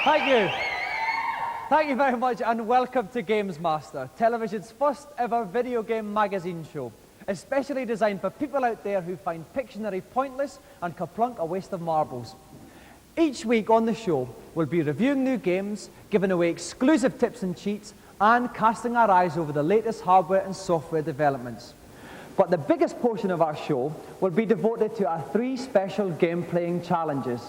Thank you. Thank you very much, and welcome to GamesMaster, television's first ever video game magazine show, especially designed for people out there who find Pictionary pointless and Kaplunk a waste of marbles. Each week on the show, we'll be reviewing new games, giving away exclusive tips and cheats, and casting our eyes over the latest hardware and software developments. But the biggest portion of our show will be devoted to our 3 special game-playing challenges.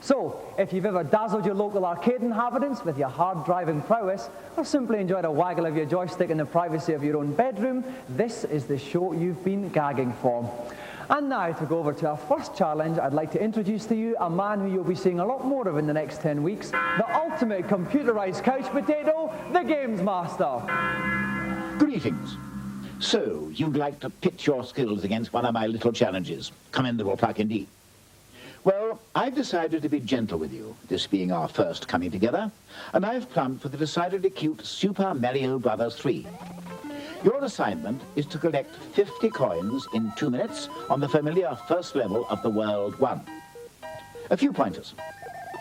So, if you've ever dazzled your local arcade inhabitants with your hard-driving prowess, or simply enjoyed a waggle of your joystick in the privacy of your own bedroom, this is the show you've been gagging for. And now, to go over to our first challenge, I'd like to introduce to you a man who you'll be seeing a lot more of in the next 10 weeks, the ultimate computerized couch potato, the GamesMaster. Greetings. So, you'd like to pit your skills against one of my little challenges. Commendable pluck indeed. Well, I've decided to be gentle with you, this being our first coming together, and I've plumbed for the decidedly cute Super Mario Bros. 3. Your assignment is to collect 50 coins in 2 minutes on the familiar first level of the World 1. A few pointers.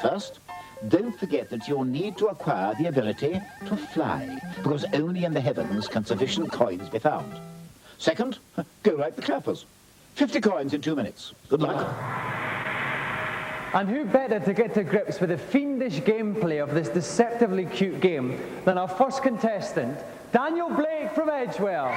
First, don't forget that you'll need to acquire the ability to fly, because only in the heavens can sufficient coins be found. Second, go like the clappers. 50 coins in 2 minutes. Good luck. And who better to get to grips with the fiendish gameplay of this deceptively cute game than our first contestant, Daniel Blake from Edgewell.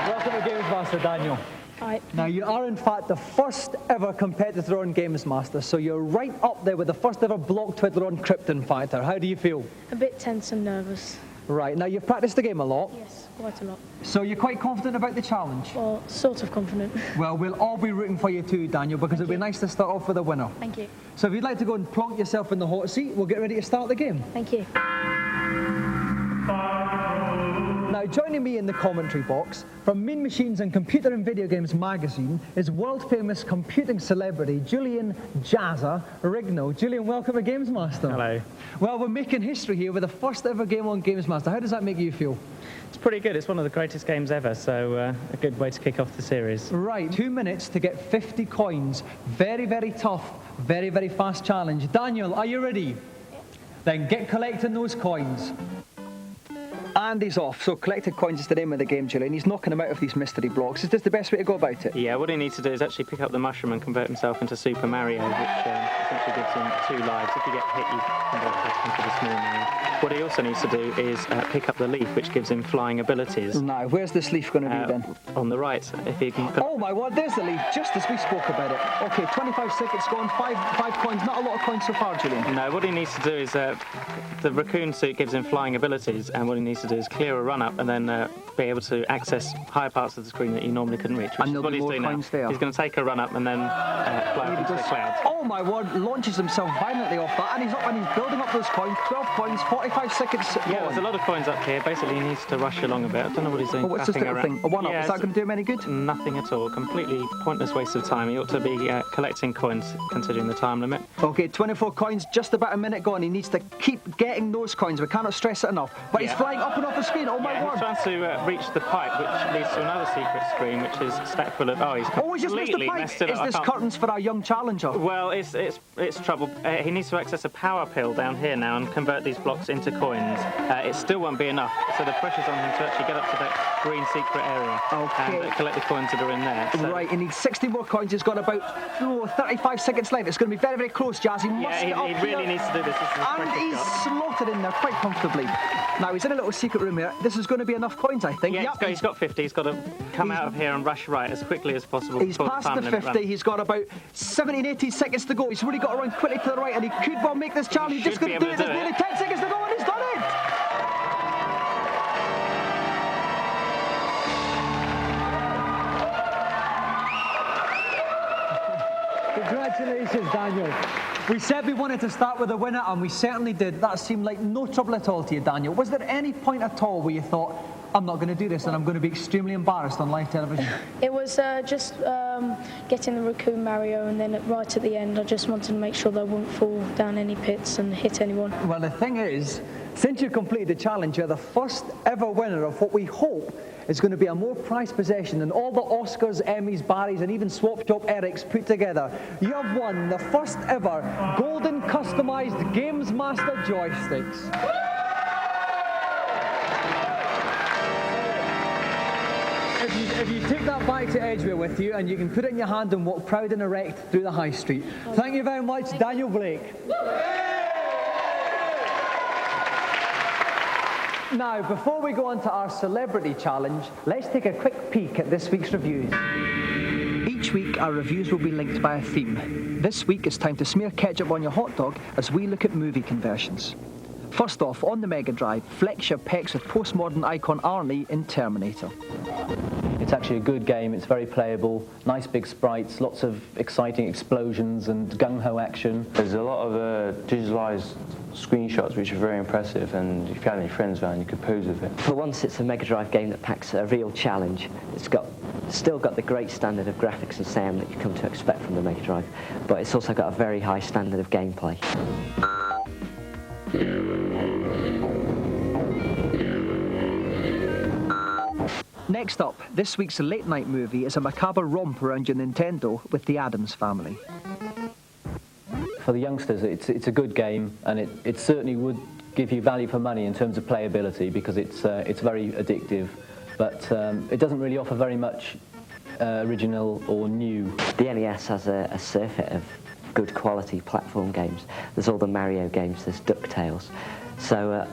Welcome to GamesMaster, Daniel. Hi. Now, you are in fact the first ever competitor on GamesMaster, so you're right up there with the first ever block twiddler on Krypton Fighter. How do you feel? A bit tense and nervous. Right, now you've practiced the game a lot. Yes, quite a lot. So you're quite confident about the challenge? Well, sort of confident. Well, we'll all be rooting for you too, Daniel, because it'd be nice to start off with a winner. Thank you. So if you'd like to go and plonk yourself in the hot seat, we'll get ready to start the game. Thank you. Now, joining me in the commentary box, from Mean Machines and Computer and Video Games magazine, is world-famous computing celebrity Julian Jazza Rigno. Julian, welcome to GamesMaster. Hello. Well, we're making history here with the first ever game on GamesMaster. How does that make you feel? It's pretty good. It's one of the greatest games ever, so a good way to kick off the series. Right, 2 minutes to get 50 coins. Very, very tough, very, very fast challenge. Daniel, are you ready? Then get collecting those coins. And he's off. So collected coins is the name of the game, Julian. He's knocking them out of these mystery blocks. Is this the best way to go about it? Yeah, what he needs to do is actually pick up the mushroom and convert himself into Super Mario, which essentially gives him 2 lives. If you get hit, you convert back into the small Mario. What he also needs to do is pick up the leaf, which gives him flying abilities. Now, where's this leaf going to be then? On the right, if he can... Oh my word, there's the leaf, just as we spoke about it. Okay, 25 seconds gone, five coins. Not a lot of coins so far, Julian. No, what he needs to do is... the raccoon suit gives him flying abilities, and what he needs to do is clear a run-up and then be able to access higher parts of the screen that you normally couldn't reach, which is what he's doing now. There. He's going to take a run-up and then fly up into the clouds. Oh my word, launches himself violently off that, and he's up and he's building up those coins. 12 coins, 45 seconds. Yeah, there's a lot of coins up here. Basically, he needs to rush along a bit. I don't know what he's doing. Oh, what's this little thing? A one-up. Yeah, is that going to do him any good? Nothing at all. Completely pointless waste of time. He ought to be collecting coins, considering the time limit. Okay, 24 coins, just about a minute gone. He needs to keep getting those coins. We cannot stress it enough. But he's flying up and off the screen. Oh my word. He's trying to reach the pipe, which leads to another secret screen, which is stacked full of... Oh, he's just missed the pipe. Is this curtains for our young challenger? Well, it's trouble. He needs to access a power pill down here now and convert these blocks into coins. It still won't be enough, so the pressure's on him to actually get up to that green secret area and collect the coins that are in there. So. Right, he needs 60 more coins. He's got about 35 seconds left. It's going to be very, very close, Jazz. He must get up he really needs to do this. And he's slotted in there quite comfortably. Now, he's in a little secret room here. This is going to be enough coins, I think. Yeah, he's got 50. He's got to come out of here and rush right as quickly as possible. He's past the 50. He's got about 17, 18 seconds to go. He's really got to run quickly to the right, and he could well make this challenge. He's just going to do it. There's nearly 10 seconds to go, and he's done it! Congratulations, Daniel. We said we wanted to start with a winner, and we certainly did. That seemed like no trouble at all to you, Daniel. Was there any point at all where you thought, I'm not going to do this and I'm going to be extremely embarrassed on live television? It was just getting the raccoon Mario, and then right at the end I just wanted to make sure that I wouldn't fall down any pits and hit anyone. Well, the thing is, Since you completed the challenge, you're the first ever winner of what we hope is going to be a more prized possession than all the Oscars, Emmys, Barrys, and even Swap Shop Erics put together. You have won the first ever golden customised GamesMaster joysticks. If you take that back to Edgware with you, and you can put it in your hand and walk proud and erect through the high street. Thank you very much, Daniel Blake. Now, before we go on to our celebrity challenge, let's take a quick peek at this week's reviews. Each week, our reviews will be linked by a theme. This week, it's time to smear ketchup on your hot dog as we look at movie conversions. First off, on the Mega Drive, flex your pecs with postmodern icon Arnie in Terminator. It's actually a good game, it's very playable, nice big sprites, lots of exciting explosions and gung-ho action. There's a lot of digitalised screenshots which are very impressive, and if you had any friends around you could pose with it. For once, it's a Mega Drive game that packs a real challenge. It's still got the great standard of graphics and sound that you come to expect from the Mega Drive, but it's also got a very high standard of gameplay. Next up, this week's late night movie is a macabre romp around your Nintendo with the Addams Family. For the youngsters, it's a good game, and it certainly would give you value for money in terms of playability, because it's very addictive, but it doesn't really offer very much original or new. The NES has a surfeit of good quality platform games. There's all the Mario games, there's DuckTales. So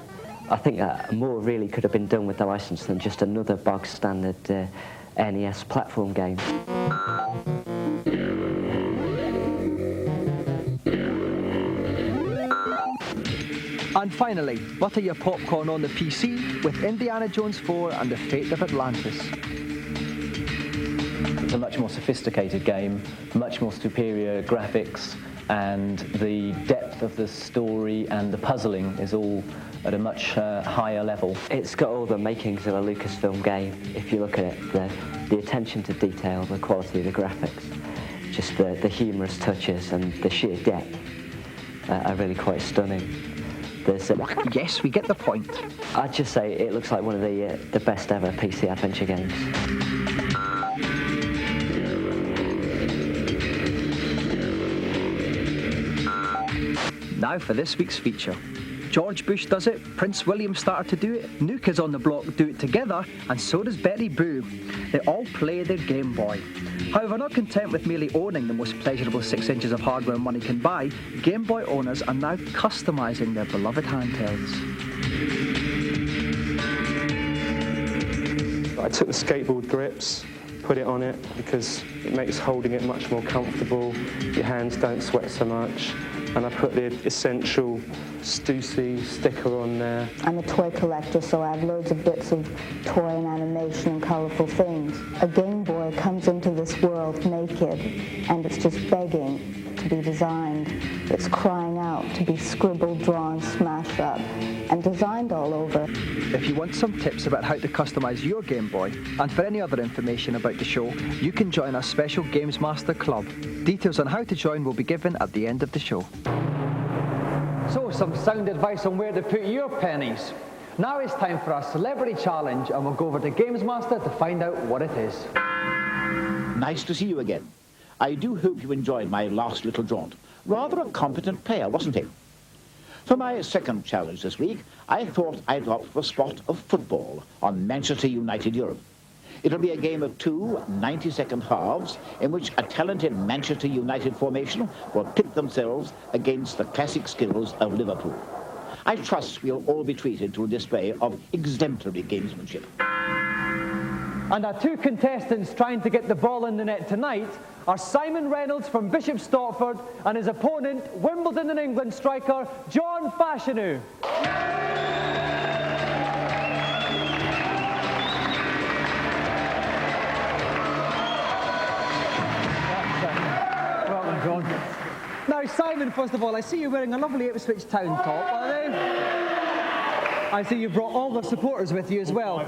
I think more really could have been done with the license than just another bog standard NES platform game. And finally, butter your popcorn on the PC with Indiana Jones 4 and the Fate of Atlantis. It's a much more sophisticated game, much more superior graphics, and the depth of the story and the puzzling is all at a much higher level. It's got all the makings of a Lucasfilm game. If you look at it, the attention to detail, the quality of the graphics, just the humorous touches and the sheer depth are really quite stunning. Yes, we get the point. I'd just say it looks like one of the best ever PC adventure games. Now for this week's feature. George Bush does it, Prince William started to do it, Nuke is on the block do it together, and so does Betty Boo. They all play their Game Boy. However, not content with merely owning the most pleasurable 6 inches of hardware money can buy, Game Boy owners are now customising their beloved handhelds. I took the skateboard grips, put it on it because it makes holding it much more comfortable, your hands don't sweat so much, and I put the essential Stussy sticker on there. I'm a toy collector, so I have loads of bits of toy and animation and colourful things. A Game Boy comes into this world naked, and it's just begging to be designed. It's crying out to be scribbled, drawn, smashed up, and designed all over. If you want some tips about how to customise your Game Boy, and for any other information about the show, you can join our special GamesMaster Club. Details on how to join will be given at the end of the show. So, some sound advice on where to put your pennies. Now it's time for our celebrity challenge, and we'll go over to GamesMaster to find out what it is. Nice to see you again. I do hope you enjoyed my last little jaunt. Rather a competent player, wasn't he? For my second challenge this week, I thought I'd opt for a spot of football on Manchester United Europe. It'll be a game of 2 90-second halves in which a talented Manchester United formation will pit themselves against the classic skills of Liverpool. I trust we'll all be treated to a display of exemplary gamesmanship. And our 2 contestants trying to get the ball in the net tonight are Simon Reynolds from Bishop Stortford and his opponent, Wimbledon and England striker, John Fashanu. Welcome, John. Now, Simon, first of all, I see you're wearing a lovely Ipswich Town top, are they? I see you brought all the supporters with you as well.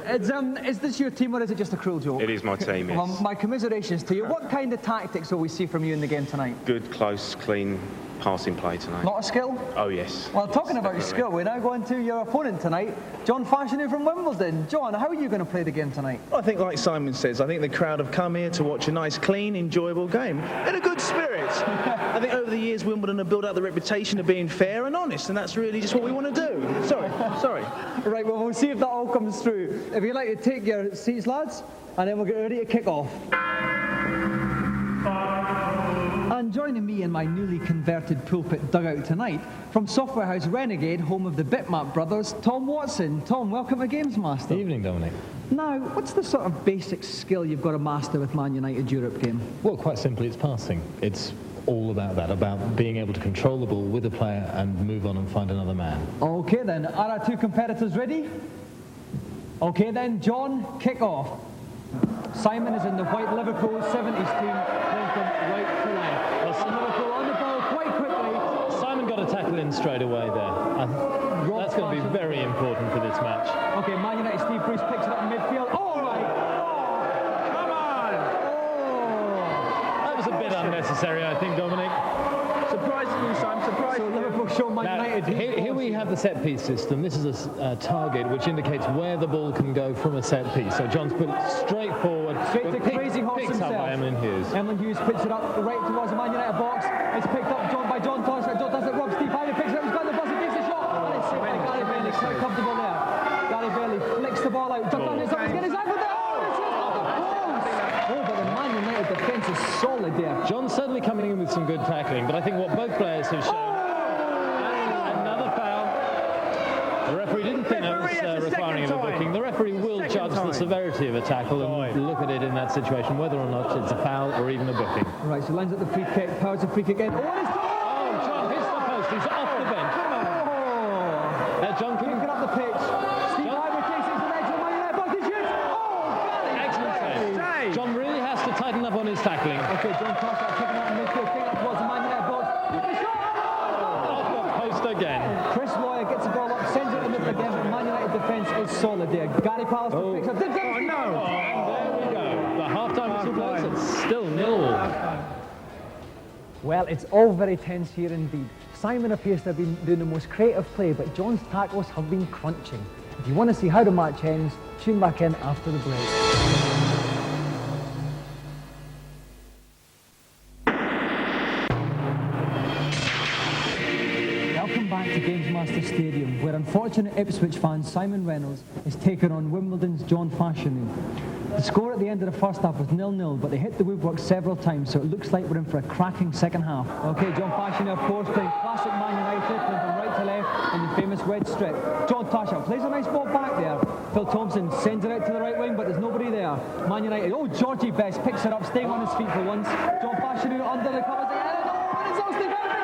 Is this your team or is it just a cruel joke? It is my team, yes. Well, my commiserations to you. What kind of tactics will we see from you in the game tonight? Good, close, clean passing play tonight. Lot of skill? Oh, yes. Well, talking about Definitely. skill, we now go into your opponent tonight, John Fashanu from Wimbledon. John, how are you going to play the game tonight? I think, like Simon says, I think the crowd have come here to watch a nice, clean, enjoyable game in a good spirit. I think over the years, Wimbledon have built up the reputation of being fair and honest, and that's really just what we want to do. Sorry. Right, well, we'll see if that all comes through. If you'd like to take your seats, lads, and then we'll get ready to kick off. And joining me in my newly converted pulpit dugout tonight, from Software House Renegade, home of the Bitmap brothers, Tom Watson. Tom, welcome to GamesMaster. Evening, Dominic. Now, what's the sort of basic skill you've got to master with Man United Europe game? Well, quite simply, it's passing. It's all about that, about being able to control the ball with a player and move on and find another man. Okay then, are our two competitors ready? Okay then, John, kick off. Simon is in the white Liverpool 70s team, playing from right to left. Liverpool on the ball quite quickly. Simon got a tackle in straight away there. That's going to be very important for this match. Okay, Man United Steve Bruce picks it up in midfield. All right. Oh, come on. Oh. That was a bit unnecessary, I think, Dominic. Surprisingly, Simon, surprisingly. So Liverpool show Man United. Here we have the set piece system. This is a target which indicates where the ball can go from a set piece. So John's put it straight forward. Straight to Crazy Horse picks himself. up by Emlyn Hughes. Emlyn Hughes picks it up right towards the Man United box. It's picked up by John Tosh. John Tosh at Rob Steve Hyder picks it up. He's got the bus. He takes the shot. And it's saved by Gary Bailey. Quite comfortable there. Gary Bailey flicks the ball out. He's getting his angle there. Oh, but the Man United defence is solid there. John's certainly coming in with some good tackling, but I think what both players have shown. Another foul. The referee didn't think that was requiring of a booking. The referee will judge the severity of a tackle and look at it in that situation, whether or not it's a foul or even a booking. Right, so lines at the free kick, powers a free kick in. John hits the post. He's off the bench. John picking up the pitch. Steve Hyder takes it to the edge of the Man United box. He shoots. Oh, excellent save. John really has to tighten up on his tackling. Okay, John Tosh picking up in midfield, kicking up towards the Man United box. Off the post again. Chris Lawyer gets the ball up, sends it in the middle again. The Man United defence is solid there. Gary Pallister picks up. Oh no! And there we go. The half-time whistle blows. It's still 0. Well, it's all very tense here indeed. Simon appears to have been doing the most creative play, but John's tackles have been crunching. If you want to see how the match ends, tune back in after the break. Welcome back to GamesMaster Stadium, where unfortunate Ipswich fan Simon Reynolds is taking on Wimbledon's John Fashanu. The score at the end of the first half was 0-0, but they hit the woodwork several times, so it looks like we're in for a cracking second half. Okay, John Fashanu, of course, playing classic Man United, playing from right to left in the famous red strip. John Tasha plays a nice ball back there. Phil Thompson sends it out to the right wing, but there's nobody there. Man United, oh, Georgie Best picks it up, staying on his feet for once. John Fashanu under the covers again. Oh, and it's all Steve Hyder.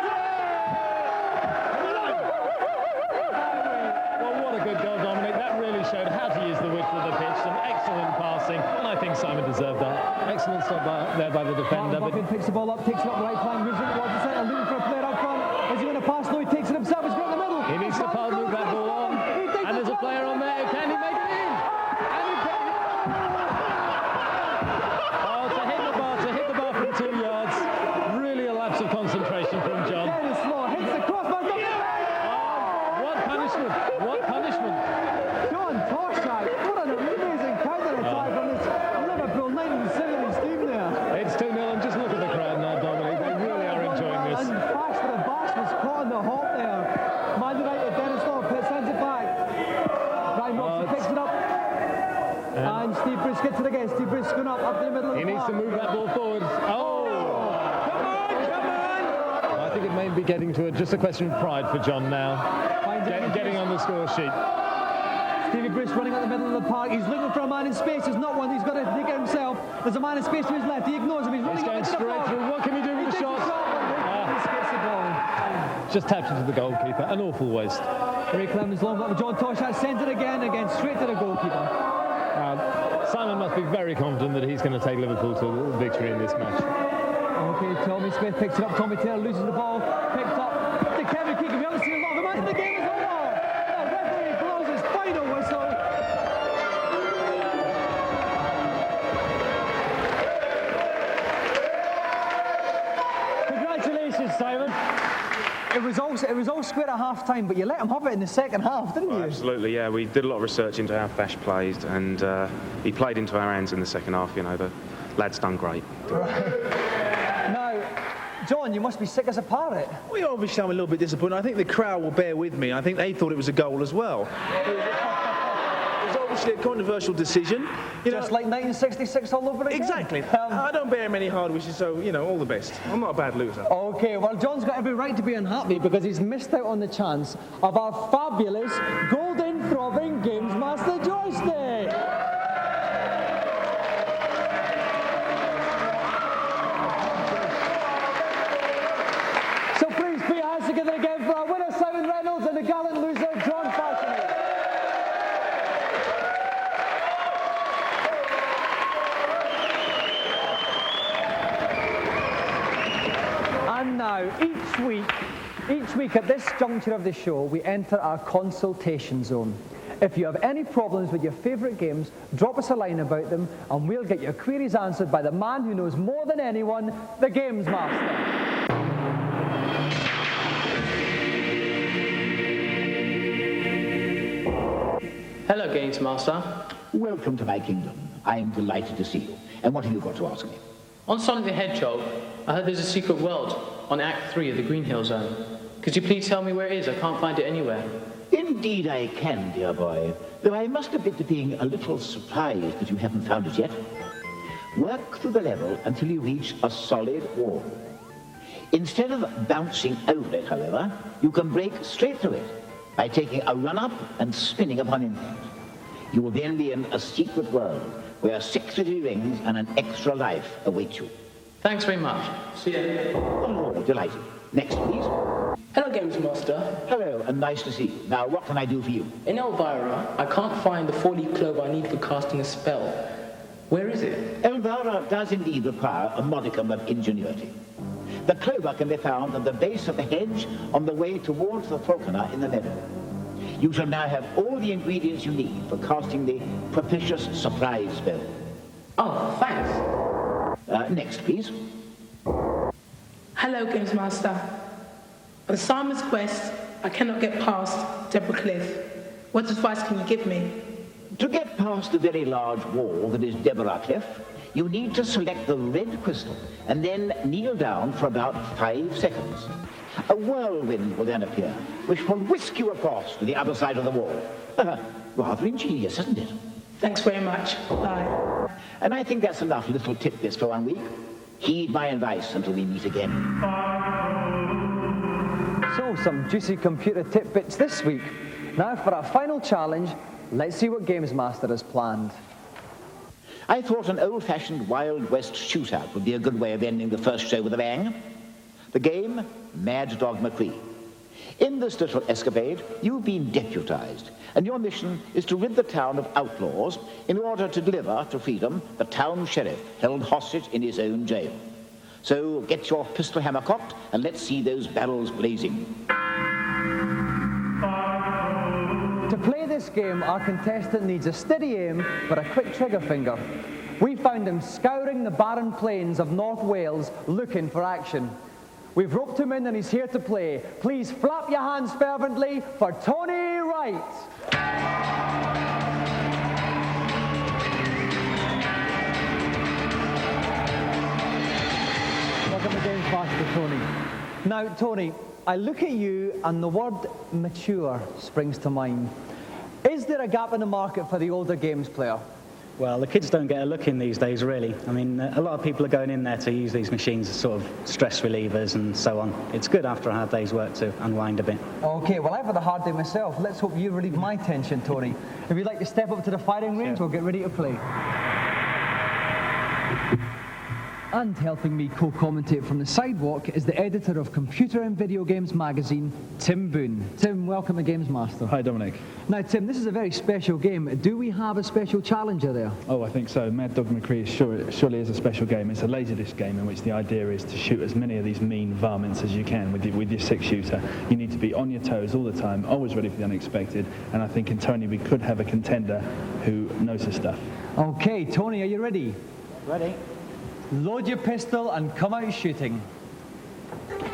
Well, what a good goal, Dominic. That really showed how to use the width of the pitch. Some excellent passing, and I think Simon deserved that. Excellent stop there by the defender. Buffin picks the ball up, takes it up the right flank, moves it towards the centre, looking for a player up front. Is he going to pass? No, he takes it himself. He's got in the middle. He needs to move that ball on. And there's a player on there. Can he make it in? And he can. Oh, to hit the bar from 2 yards. Really a lapse of concentration from John. Very slow. Hits the crossbar. What punishment? What punishment? John Torshak, what an amazing counter-attack from this Liverpool 1970s team there. It's 2-0, and just look at the crowd now, Dominic. They really are enjoying this. And Bash for the Bash was caught in the hop there. Man United, Dennis Thorpe sends it back. Ryan Robson picks it up. And Steve Bruce gets it again. Steve Bruce going up to the middle of the He needs to move that ball forward. Oh! Come on! I think it may be getting to just a question of pride for John now. Getting on the score sheet. Stevie Bruce running at the middle of the park. He's looking for a man in space. There's not one. He's got to take it himself. There's a man in space to his left. He ignores him. He's running going straight through. What can he do with the shot? He skips the ball. Just tapped into the goalkeeper. An awful waste. Ray Clemens long up. John Toshat sends it again straight to the goalkeeper. Simon must be very confident that he's going to take Liverpool to victory in this match. Okay, Tommy Smith picks it up. Tommy Taylor loses the ball. Picked up to Kevin Keegan. We haven't seen a lot of him. The game is over. The referee blows his final whistle. Congratulations, Simon. It was all square at half time, but you let him have it in the second half, didn't you? Absolutely, yeah. We did a lot of research into how Fash plays, and he played into our hands in the second half. You know, the lad's done great. Now, John, you must be sick as a parrot. Well, obviously, I'm a little bit disappointed. I think the crowd will bear with me. I think they thought it was a goal as well. It was obviously a controversial decision. Just like 1966 all over again. Exactly. I don't bear him any hard wishes, so, you know, all the best. I'm not a bad loser. Okay, well, John's got every right to be unhappy because he's missed out on the chance of our fabulous golden throbbing GamesMaster joystick. So please put your hands together again for our winner, Simon Reynolds, and the gallant loser, John Fashanu. And now, each week at this juncture of the show, we enter our consultation zone. If you have any problems with your favourite games, drop us a line about them, and we'll get your queries answered by the man who knows more than anyone, the GamesMaster. Hello, GamesMaster. Welcome to my kingdom. I am delighted to see you. And what have you got to ask me? On Sonic the Hedgehog, I heard there's a secret world on Act 3 of the Green Hill Zone. Could you please tell me where it is? I can't find it anywhere. Indeed I can, dear boy. Though I must admit to being a little surprised that you haven't found it yet. Work through the level until you reach a solid wall. Instead of bouncing over it, however, you can break straight through it by taking a run-up and spinning upon impact. You will then be in a secret world where 63 rings and an extra life await you. Thanks very much. See you. Oh, delighted. Next, please. Hello, GamesMaster. Hello, and nice to see you. Now, what can I do for you? In Elvira, I can't find the 4-leaf clover I need for casting a spell. Where is it? Elvira does indeed require a modicum of ingenuity. The clover can be found at the base of the hedge on the way towards the falconer in the meadow. You shall now have all the ingredients you need for casting the propitious surprise spell. Oh, thanks. Next, please. Hello, GamesMaster. On Simon's quest, I cannot get past Deborah Cliff. What advice can you give me? To get past the very large wall that is Deborah Cliff, you need to select the red crystal and then kneel down for about 5 seconds. A whirlwind will then appear, which will whisk you across to the other side of the wall. Rather ingenious, isn't it? Thanks very much. Bye. And I think that's enough little tidbits for 1 week. Heed my advice until we meet again. So, some juicy computer tidbits this week. Now for our final challenge, let's see what GamesMaster has planned. I thought an old-fashioned Wild West shootout would be a good way of ending the first show with a bang. The game, Mad Dog McCree. In this little escapade, you've been deputized, and your mission is to rid the town of outlaws in order to deliver to freedom the town sheriff held hostage in his own jail. So get your pistol hammer cocked and let's see those barrels blazing. To play this game, our contestant needs a steady aim but a quick trigger finger. We found him scouring the barren plains of North Wales looking for action. We've roped him in and he's here to play. Please flap your hands fervently for Tony Wright. Welcome to GamesMaster, Tony. Now, Tony, I look at you and the word mature springs to mind. Is there a gap in the market for the older games player? Well, the kids don't get a look in these days, really. I mean, a lot of people are going in there to use these machines as sort of stress relievers and so on. It's good after a hard day's work to unwind a bit. Okay, well, I've had a hard day myself. Let's hope you relieve my tension, Tony. If you'd like to step up to the firing range, we'll get ready to play. And helping me co-commentate from the sidewalk is the editor of Computer and Video Games magazine, Tim Boone. Tim, welcome to GamesMaster. Hi, Dominic. Now, Tim, this is a very special game. Do we have a special challenger there? Oh, I think so. Mad Dog McCree surely is a special game. It's a laserdisc game in which the idea is to shoot as many of these mean varmints as you can with your 6-shooter. You need to be on your toes all the time, always ready for the unexpected. And I think in Tony we could have a contender who knows his stuff. Okay, Tony, are you ready? Ready. Load your pistol and come out shooting.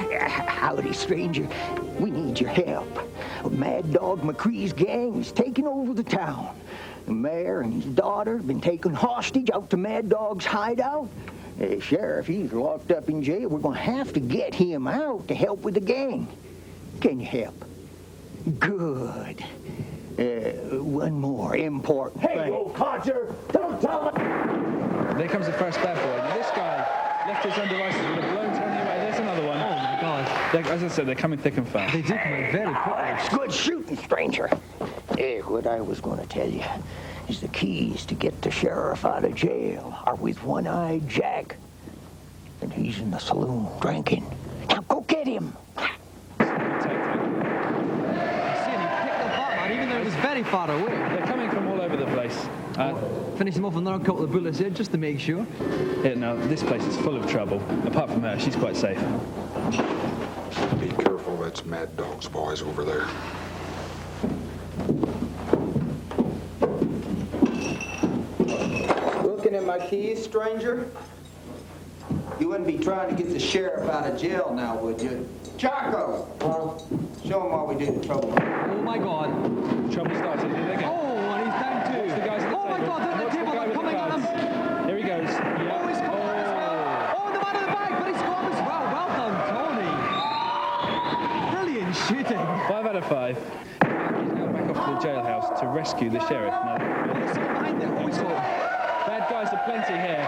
Yeah. Howdy, stranger. We need your help. Mad Dog McCree's gang is taking over the town. The mayor and his daughter have been taken hostage out to Mad Dog's hideout. Sheriff, he's locked up in jail. We're going to have to get him out to help with the gang. Can you help? Good. One more important thing. Hey, old codger, don't tell me. There comes the first bad boy. Now, this guy left his own devices with a blown Tony away. There's another one. Oh, my God. As I said, they're coming thick and fast. They do come out very quickly. Good shooting, stranger. What I was going to tell you is the keys to get the sheriff out of jail are with One-Eyed Jack. And he's in the saloon drinking. Now go get him. Even though it was very far away. They're coming from all over the place. Finish them off with another couple of bullets here, just to make sure. Yeah, no, this place is full of trouble. Apart from her, she's quite safe. Be careful, that's Mad Dog's boys over there. Looking at my keys, stranger? You wouldn't be trying to get the sheriff out of jail now, would you? Chaco! Show him what we do to trouble. Oh, my God. Trouble starts at the again. Oh, and he's down too. Watch the guys at the oh, my God, they're at the table. They're coming at him. Here he goes. Yep. Oh, he's got him as well. Oh, the man in the back, but he's got him as well. Well done, Tony. Brilliant shooting. 5 out of 5. He's now back off to the jailhouse to rescue the sheriff. Now, bad guys are plenty here.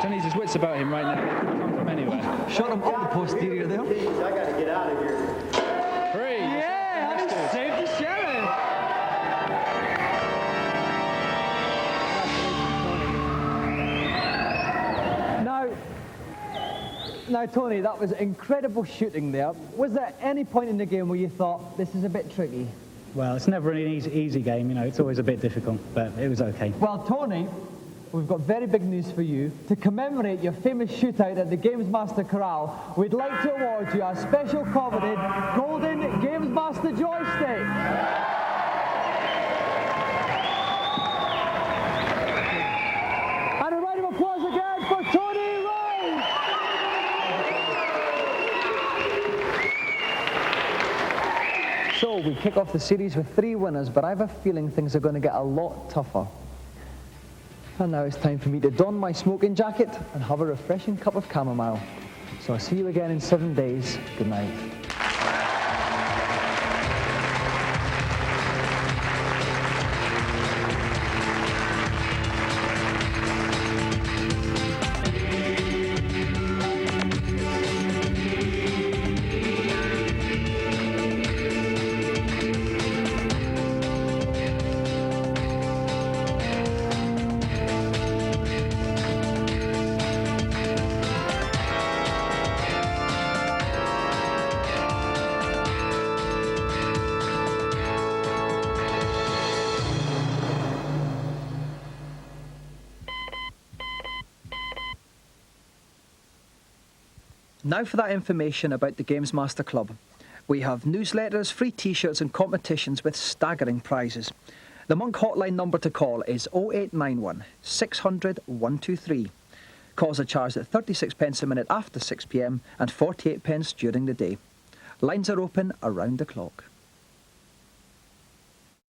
Tony's his wits about him right now. They could come from anywhere. Shot him up the posterior there. I gotta get out of here. Free. Yeah, and he saved the sheriff. Now, Tony, that was incredible shooting there. Was there any point in the game where you thought, this is a bit tricky? Well, it's never an easy game, you know, it's always a bit difficult, but it was okay. Well, Tony, we've got very big news for you. To commemorate your famous shootout at the GamesMaster Corral, we'd like to award you a special coveted golden GamesMaster joystick. And a round of applause again for Tony Ray! So we kick off the series with 3 winners, but I have a feeling things are going to get a lot tougher. And now it's time for me to don my smoking jacket and have a refreshing cup of chamomile. So I'll see you again in 7 days. Good night. Now for that information about the GamesMaster Club. We have newsletters, free t-shirts and competitions with staggering prizes. The Monk hotline number to call is 0891 600 123. Calls are charged at 36p a minute after 6 p.m. and 48p during the day. Lines are open around the clock.